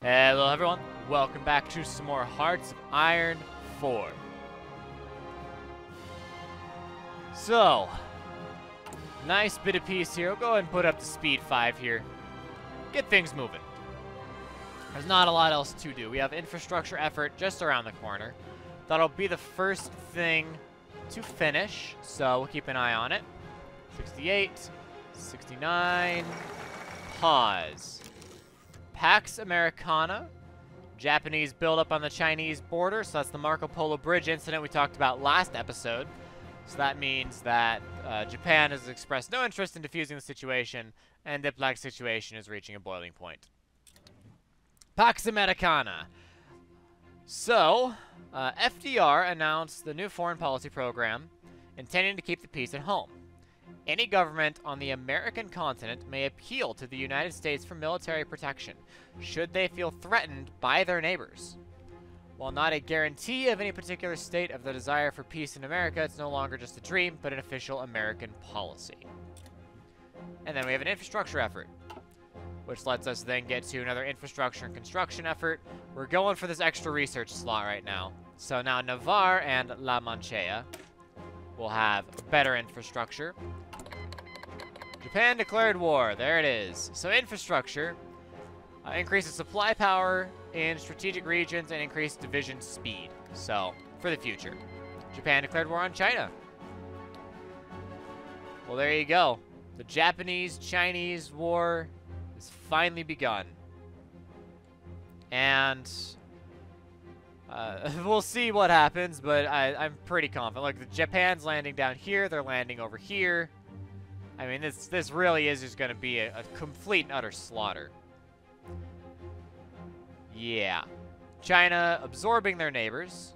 Hello everyone, welcome back to some more Hearts of Iron 4. So, nice bit of peace here. We'll go ahead and put up to speed 5 here. Get things moving. There's not a lot else to do. We have infrastructure effort just around the corner. That'll be the first thing to finish, so we'll keep an eye on it. 68, 69, pause. Pax Americana, Japanese buildup on the Chinese border, so that's the Marco Polo Bridge incident we talked about last episode. So that means that Japan has expressed no interest in diffusing the situation, and the diplomatic situation is reaching a boiling point. Pax Americana. So, FDR announced the new foreign policy program intending to keep the peace at home. Any government on the American continent may appeal to the United States for military protection, should they feel threatened by their neighbors. While not a guarantee of any particular state of the desire for peace in America, it's no longer just a dream, but an official American policy. And then we have an infrastructure effort, which lets us then get to another infrastructure and construction effort. We're going for this extra research slot right now. So now Navarre and La Mancha will have better infrastructure. Japan declared war. There it is. So infrastructure increases supply power in strategic regions and increased division speed. So, for the future. Japan declared war on China. Well, there you go. The Japanese-Chinese war has finally begun. And we'll see what happens, but I'm pretty confident. Look, the Japan's landing down here. They're landing over here. I mean, this really is just going to be a complete and utter slaughter. Yeah. China absorbing their neighbors.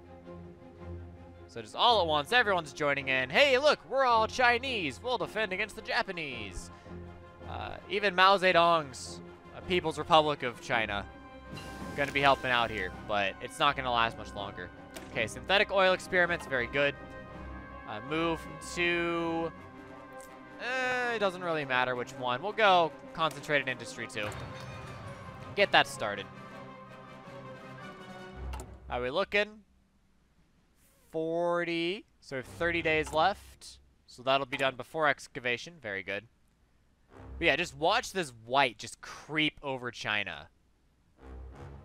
So just all at once, everyone's joining in. Hey, look, we're all Chinese. We'll defend against the Japanese. Even Mao Zedong's People's Republic of China going to be helping out here, but it's not going to last much longer. Okay, synthetic oil experiments, very good. Move to... it doesn't really matter which one. We'll go concentrated industry too. Get that started. Are we looking? 40. So we have 30 days left. So that'll be done before excavation. Very good. But yeah, just watch this white just creep over China.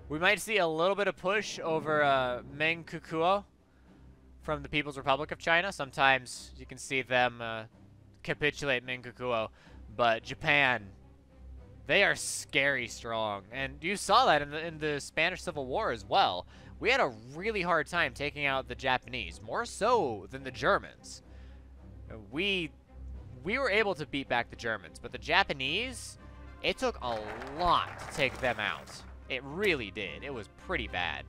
We might see a little bit of push over Menkukuo from the People's Republic of China. Sometimes you can see them capitulate Menkukuo, but Japan, they are scary strong, and you saw that in the Spanish Civil War as well. We had a really hard time taking out the Japanese, more so than the Germans. We were able to beat back the Germans, but the Japanese, it took a lot to take them out. It really did. It was pretty bad.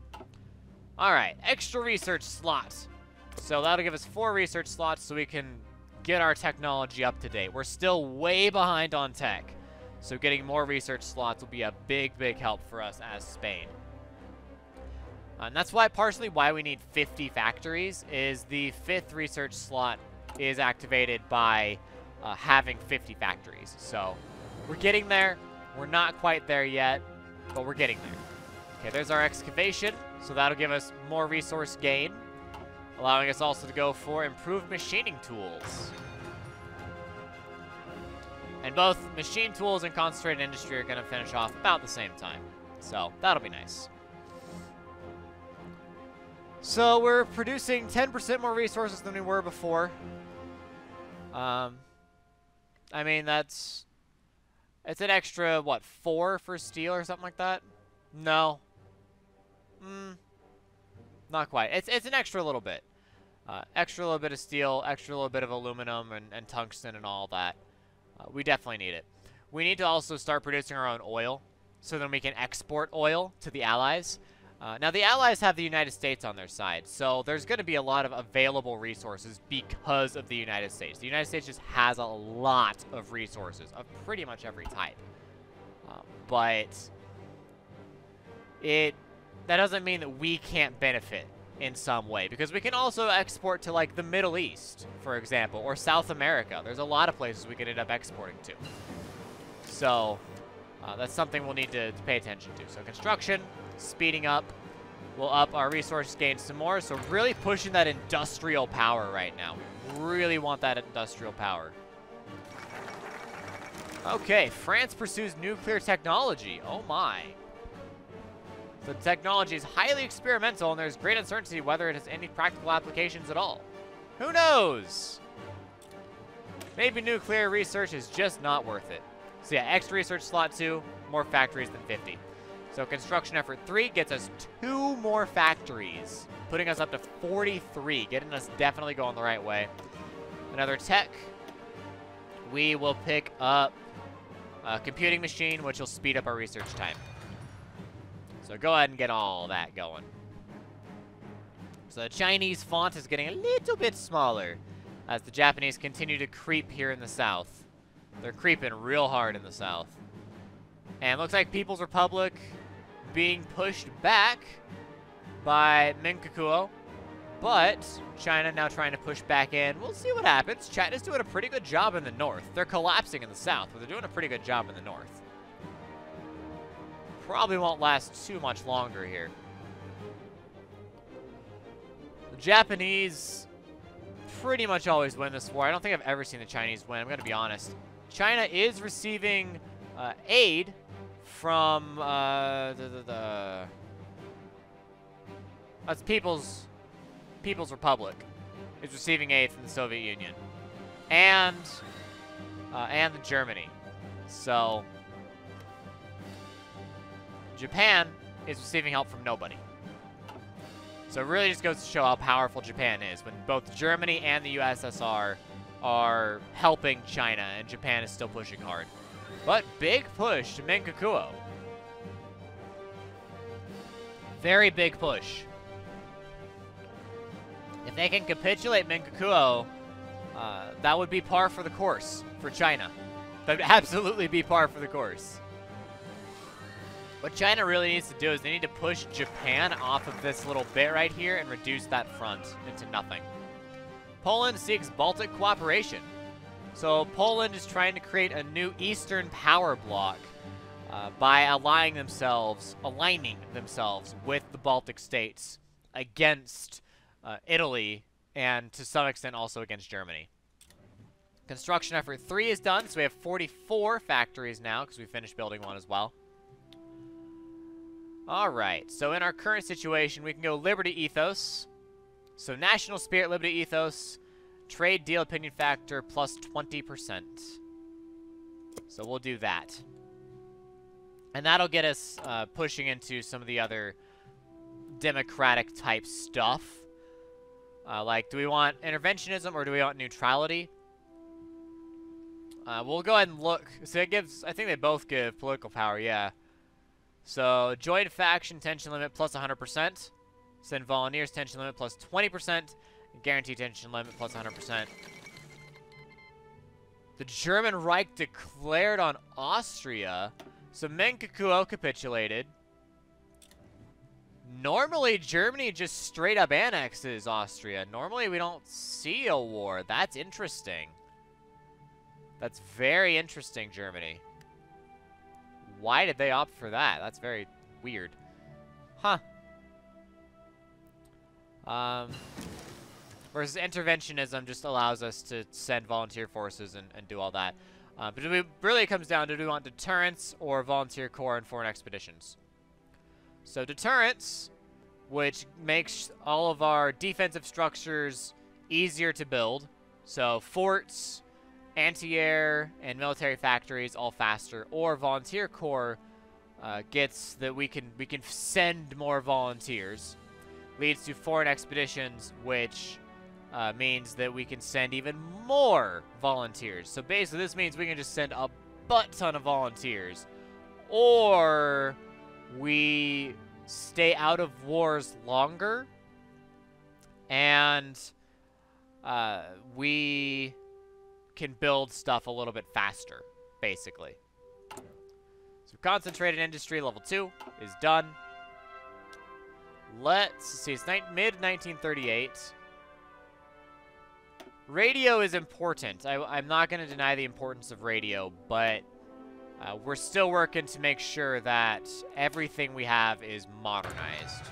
All right, extra research slots. So that'll give us 4 research slots so we can get our technology up to date. We're still way behind on tech, so getting more research slots will be a big, big help for us as Spain. And that's why, partially why we need 50 factories, is the 5th research slot is activated by having 50 factories. So we're getting there. We're not quite there yet, but we're getting there. Okay, there's our excavation, so that'll give us more resource gain, allowing us also to go for improved machining tools. And both machine tools and concentrated industry are going to finish off about the same time. So that'll be nice. So we're producing 10% more resources than we were before. I mean, it's an extra, what, 4 for steel or something like that? No. Not quite. It's an extra little bit. Extra little bit of steel, extra little bit of aluminum and tungsten and all that. We definitely need it. We need to also start producing our own oil, so then we can export oil to the Allies. Now, the Allies have the United States on their side, so there's going to be a lot of available resources because of the United States. The United States just has a lot of resources of pretty much every type. But that doesn't mean that we can't benefit in some way, because we can also export to, like, the Middle East, for example, or South America. There's a lot of places we could end up exporting to. So That's something we'll need to pay attention to. So construction, speeding up, will up our resource gain some more. So really pushing that industrial power right now. We really want that industrial power. Okay, France pursues nuclear technology. Oh my. The technology is highly experimental and there's great uncertainty whether it has any practical applications at all. Who knows? Maybe nuclear research is just not worth it. So yeah, extra research slot 2, more factories than 50. So construction effort 3 gets us 2 more factories, putting us up to 43, getting us definitely going the right way. Another tech. We will pick up a computing machine, which will speed up our research time. So go ahead and get all that going. So the Chinese font is getting a little bit smaller as the Japanese continue to creep here in the south. They're creeping real hard in the south. And it looks like People's Republic being pushed back by Menkakuo. But China now trying to push back in. We'll see what happens. China's doing a pretty good job in the north. They're collapsing in the south, but they're doing a pretty good job in the north. Probably won't last too much longer here. The Japanese pretty much always win this war. I don't think I've ever seen the Chinese win. I'm going to be honest. China is receiving aid from that's People's Republic is receiving aid from the Soviet Union and Germany. So Japan is receiving help from nobody. So it really just goes to show how powerful Japan is when both Germany and the USSR are helping China and Japan is still pushing hard. But big push to Menkakuo. Very big push. If they can capitulate Menkakuo, that would be par for the course for China. That would absolutely be par for the course. What China really needs to do is they need to push Japan off of this little bit right here and reduce that front into nothing. Poland seeks Baltic cooperation. So Poland is trying to create a new Eastern power bloc by aligning themselves with the Baltic states against Italy and to some extent also against Germany. Construction effort 3 is done, so we have 44 factories now because we finished building one as well. Alright, so in our current situation, we can go Liberty Ethos. So National Spirit, Liberty Ethos, Trade Deal Opinion Factor plus 20%. So we'll do that. And that'll get us pushing into some of the other democratic type stuff. Like, do we want interventionism or do we want neutrality? We'll go ahead and look. So it gives, I think they both give political power, yeah. So, joint faction tension limit plus 100%. Send volunteers tension limit plus 20%. Guarantee tension limit plus 100%. The German Reich declared on Austria. So, Menkakuo capitulated. Normally, Germany just straight up annexes Austria. Normally, we don't see a war. That's interesting. That's very interesting, Germany. Why did they opt for that? That's very weird. Huh. Versus interventionism just allows us to send volunteer forces and do all that. But really it comes down to, do we want deterrence or volunteer corps and foreign expeditions? So deterrence, which makes all of our defensive structures easier to build. So forts, anti-air, and military factories all faster. Or volunteer corps gets that we can send more volunteers. Leads to foreign expeditions, which means that we can send even more volunteers. So basically this means we can just send a butt ton of volunteers. Or we stay out of wars longer. And we can build stuff a little bit faster, basically. So concentrated industry level 2 is done. Let's see, it's mid-1938. Radio is important. I'm not going to deny the importance of radio, but We're still working to make sure that everything we have is modernized.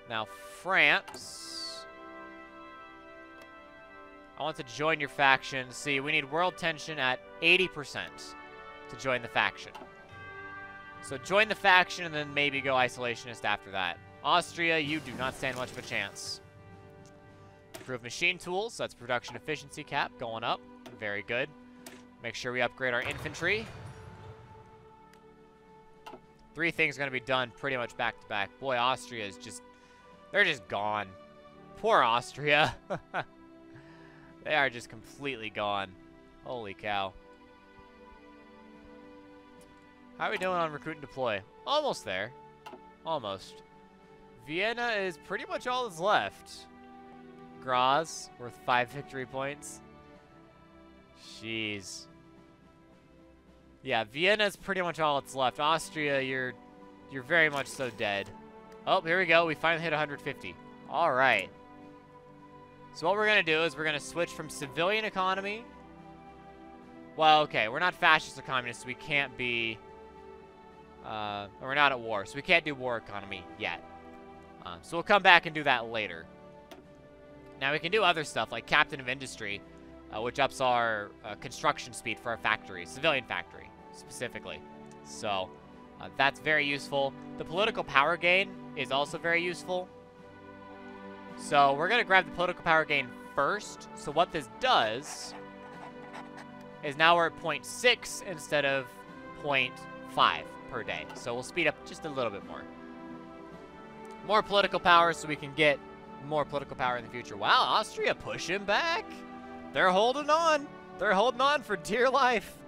Now, France. I want to join your faction. See, we need world tension at 80% to join the faction. So join the faction and then maybe go isolationist after that. Austria, you do not stand much of a chance. Improve machine tools. That's production efficiency cap going up. Very good. Make sure we upgrade our infantry. 3 things are going to be done pretty much back to back. Boy, Austria is just... They're just gone. Poor Austria. They are just completely gone. Holy cow. How are we doing on recruit and deploy? Almost there. Almost. Vienna is pretty much all that's left. Graz, worth 5 victory points. Jeez. Yeah, Vienna is pretty much all that's left. Austria, you're very much so dead. Oh, here we go. We finally hit 150. All right. So what we're going to do is we're going to switch from civilian economy. Well, okay, we're not fascist or communist. So we can't be... we're not at war, so we can't do war economy yet. So we'll come back and do that later. Now we can do other stuff like Captain of Industry, which ups our construction speed for our factory, civilian factory specifically. So that's very useful. The political power gain is also very useful. So we're going to grab the political power gain first. So what this does is now we're at 0.6 instead of 0.5 per day. So we'll speed up just a little bit more. More political power so we can get more political power in the future. Wow, Austria pushing back. They're holding on. They're holding on for dear life.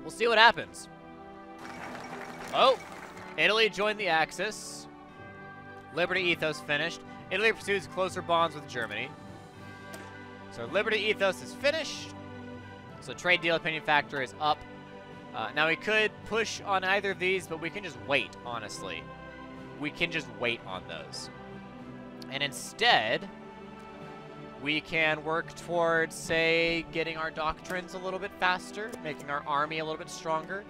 We'll see what happens. Oh, Italy joined the Axis. Liberty Ethos finished. Italy pursues closer bonds with Germany. So Liberty Ethos is finished. So trade deal opinion factor is up. Now we could push on either of these, but we can just wait, honestly. We can just wait on those. And instead, we can work towards, say, getting our doctrines a little bit faster, making our army a little bit stronger.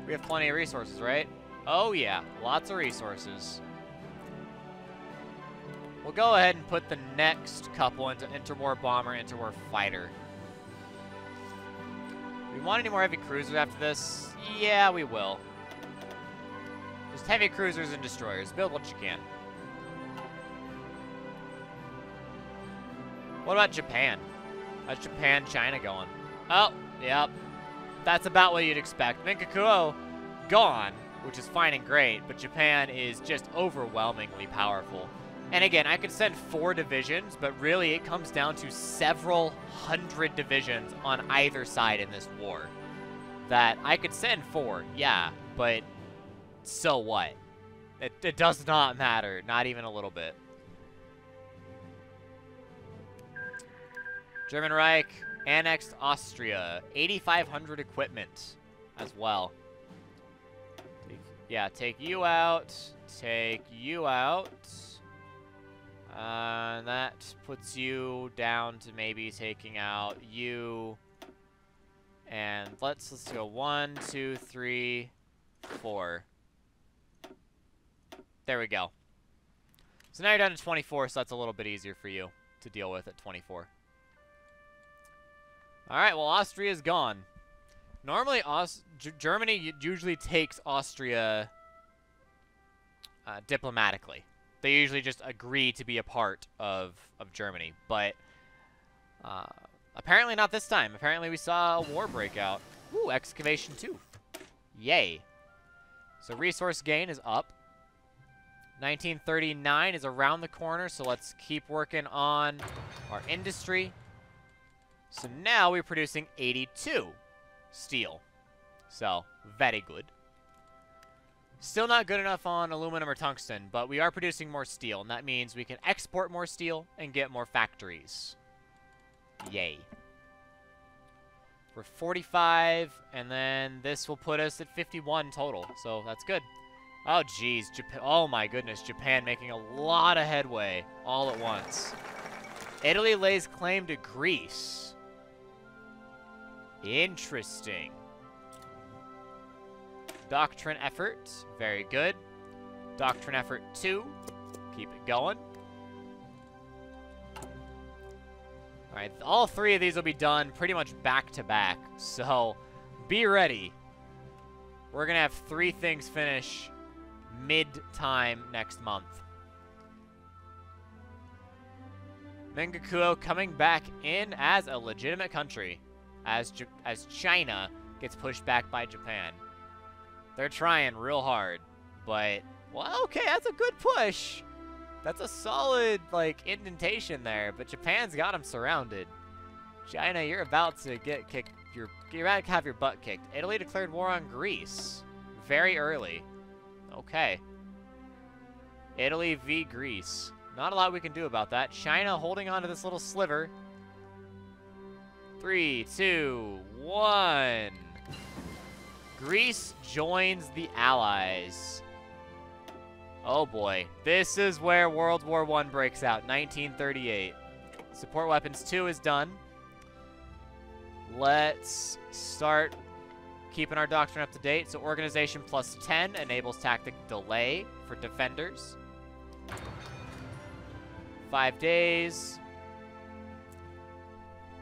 We have plenty of resources, right? Oh yeah, lots of resources. We'll go ahead and put the next couple into interwar bomber, interwar fighter. Do we want any more heavy cruisers after this? Yeah, we will. Just heavy cruisers and destroyers. Build what you can. What about Japan? How's Japan-China going? Oh, yep. That's about what you'd expect. Minkakuo gone, which is fine and great, but Japan is just overwhelmingly powerful. And again, I could send 4 divisions, but really it comes down to several hundred divisions on either side in this war. That I could send 4, yeah, but so what? It does not matter, not even a little bit. German Reich annexed Austria, 8,500 equipment as well. Yeah, take you out, take you out. And that puts you down to maybe taking out you. And let's go 1, 2, 3, 4. There we go. So now you're down to 24, so that's a little bit easier for you to deal with at 24. Alright, well, Austria's gone. Normally, Germany usually takes Austria diplomatically. They usually just agree to be a part of Germany, but apparently not this time. Apparently we saw a war break out. Ooh, excavation 2. Yay. So resource gain is up. 1939 is around the corner, so let's keep working on our industry. So now we're producing 82 steel. So, very good. Still not good enough on aluminum or tungsten, but we are producing more steel, and that means we can export more steel and get more factories. Yay. We're 45, and then this will put us at 51 total, so that's good. Oh, geez. Japan. Oh, my goodness. Japan making a lot of headway all at once. Italy lays claim to Greece. Interesting. Doctrine effort. Very good. Doctrine effort 2. Keep it going. Alright, all 3 of these will be done pretty much back to back. So, be ready. We're going to have 3 things finish mid-time next month. Mengakuo coming back in as a legitimate country as China gets pushed back by Japan. They're trying real hard, but, well, okay, that's a good push. That's a solid, like, indentation there, but Japan's got them surrounded. China, you're about to get kicked. You're about to have your butt kicked. Italy declared war on Greece very early. Okay. Italy v. Greece. Not a lot we can do about that. China holding on to this little sliver. 3, 2, 1. Greece joins the Allies. Oh boy. This is where World War I breaks out. 1938. Support Weapons 2 is done. Let's start keeping our doctrine up to date. So Organization plus 10 enables tactic delay for defenders. 5 days.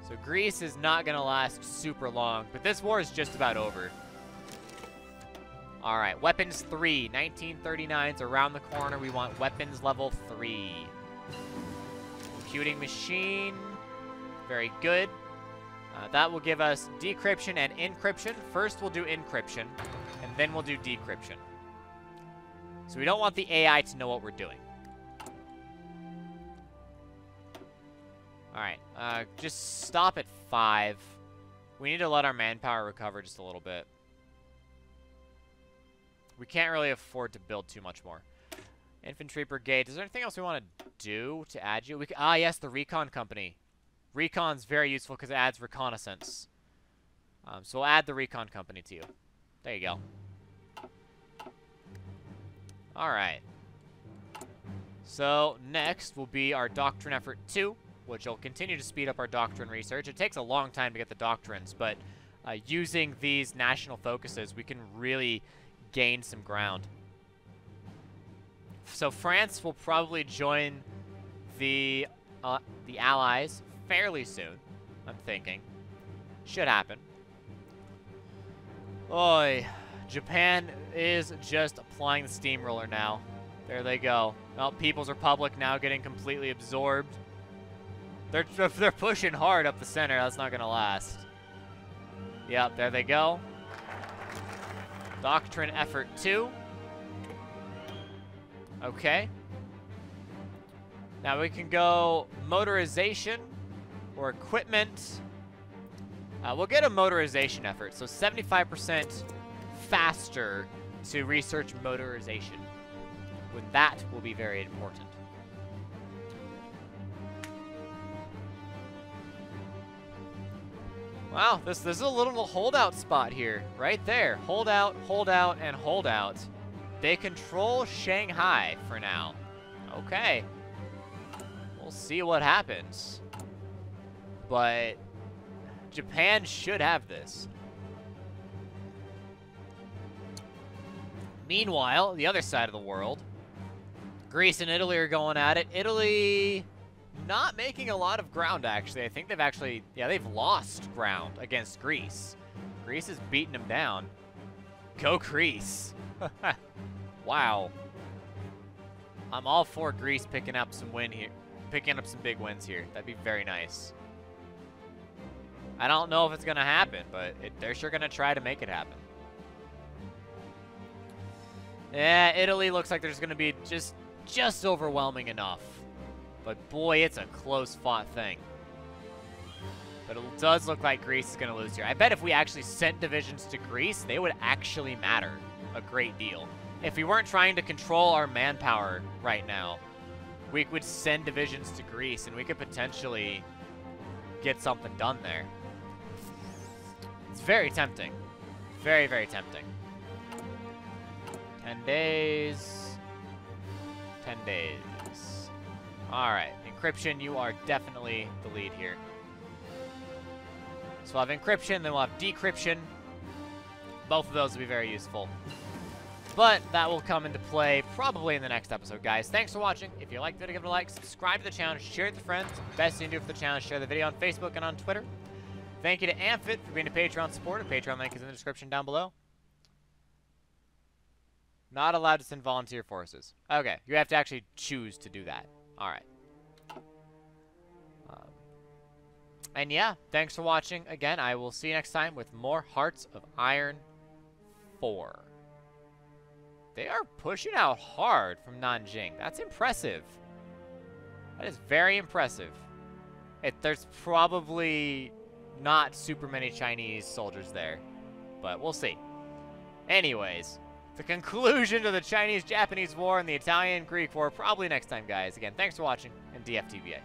So Greece is not going to last super long, but this war is just about over. All right, weapons 3. 1939's around the corner. We want weapons level 3. Computing machine. Very good. That will give us decryption and encryption. First, we'll do encryption, and then we'll do decryption. So we don't want the AI to know what we're doing. All right, just stop at 5. We need to let our manpower recover just a little bit. We can't really afford to build too much more. Infantry brigade. Is there anything else we want to do to add you? Yes, the recon company. Recon's very useful because it adds reconnaissance. So we'll add the recon company to you. There you go. All right. So next will be our doctrine effort 2, which will continue to speed up our doctrine research. It takes a long time to get the doctrines, but using these national focuses, we can really gain some ground. So France will probably join the Allies fairly soon, I'm thinking. Should happen. Oi, Japan is just applying the steamroller now. There they go. Well, People's Republic now getting completely absorbed. They're pushing hard up the center. That's not gonna last. Yep, there they go. Doctrine effort 2. Okay. Now we can go motorization or equipment. We'll get a motorization effort, so 75% faster to research motorization. With that will be very important. Wow, this is a little holdout spot here, right there. Hold out, and hold out. They control Shanghai for now. Okay. We'll see what happens. But Japan should have this. Meanwhile, the other side of the world, Greece and Italy are going at it. Italy not making a lot of ground, actually. I think they've actually, yeah, they've lost ground against Greece. Greece is beating them down. Go Greece. Wow. I'm all for Greece picking up some win here, picking up some big wins here. That'd be very nice. I don't know if it's gonna happen, but they're sure gonna try to make it happen. Yeah, Italy looks like there's gonna be just overwhelming enough. But boy, it's a close-fought thing. But it does look like Greece is gonna lose here. I bet if we actually sent divisions to Greece, they would actually matter a great deal. If we weren't trying to control our manpower right now, we would send divisions to Greece and we could potentially get something done there. It's very tempting. Very, very tempting. 10 days. 10 days. Alright. Encryption, you are definitely the lead here. So we'll have encryption, then we'll have decryption. Both of those will be very useful. But that will come into play probably in the next episode, guys. Thanks for watching. If you liked the video, give it a like, subscribe to the channel, share it with friends. Best thing to do for the channel is share the video on Facebook and on Twitter. Thank you to Amphit for being a Patreon supporter. Patreon link is in the description down below. Not allowed to send volunteer forces. Okay, you have to actually choose to do that. Alright. And yeah, thanks for watching. Again, I will see you next time with more Hearts of Iron 4. They are pushing out hard from Nanjing. That's impressive. That is very impressive. There's probably not super many Chinese soldiers there, but we'll see. Anyways, the conclusion to the Chinese-Japanese War and the Italian-Greek War probably next time, guys. Again, thanks for watching, and DFTBA.